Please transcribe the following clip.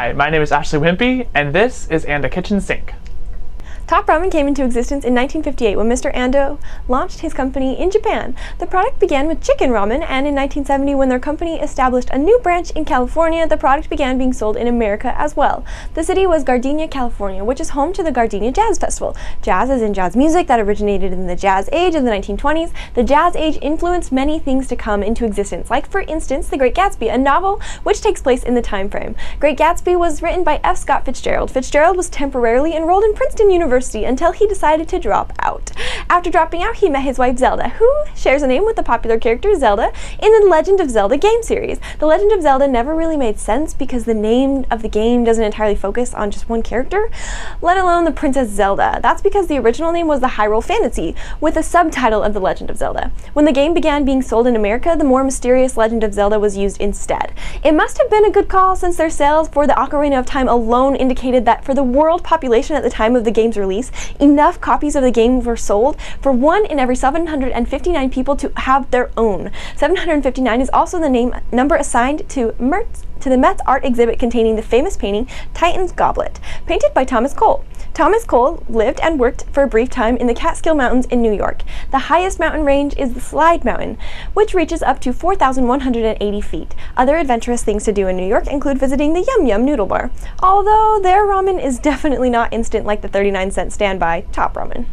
Hi, my name is Ashley Wimpy, and this is Anda Kitchen Sink. Top Ramen came into existence in 1958 when Mr. Ando launched his company in Japan. The product began with chicken ramen, and in 1970, when their company established a new branch in California, the product began being sold in America as well. The city was Gardenia, California, which is home to the Gardenia Jazz Festival. Jazz is in jazz music that originated in the Jazz Age of the 1920s. The Jazz Age influenced many things to come into existence, like, for instance, The Great Gatsby, a novel which takes place in the time frame. Great Gatsby was written by F. Scott Fitzgerald. Fitzgerald was temporarily enrolled in Princeton University until he decided to drop out. After dropping out, he met his wife Zelda, who shares a name with the popular character Zelda in the Legend of Zelda game series. The Legend of Zelda never really made sense because the name of the game doesn't entirely focus on just one character, let alone the Princess Zelda. That's because the original name was the Hyrule Fantasy, with a subtitle of The Legend of Zelda. When the game began being sold in America, the more mysterious Legend of Zelda was used instead. It must have been a good call, since their sales for the Ocarina of Time alone indicated that for the world population at the time of the game's release, enough copies of the game were sold for 1 in every 759 people to have their own. 759 is also the number assigned to the Met's art exhibit containing the famous painting Titan's Goblet, painted by Thomas Cole. Thomas Cole lived and worked for a brief time in the Catskill Mountains in New York. The highest mountain range is the Slide Mountain, which reaches up to 4,180 feet. Other adventurous things to do in New York include visiting the Yum Yum Noodle Bar, although their ramen is definitely not instant like the 39-cent standby Top Ramen.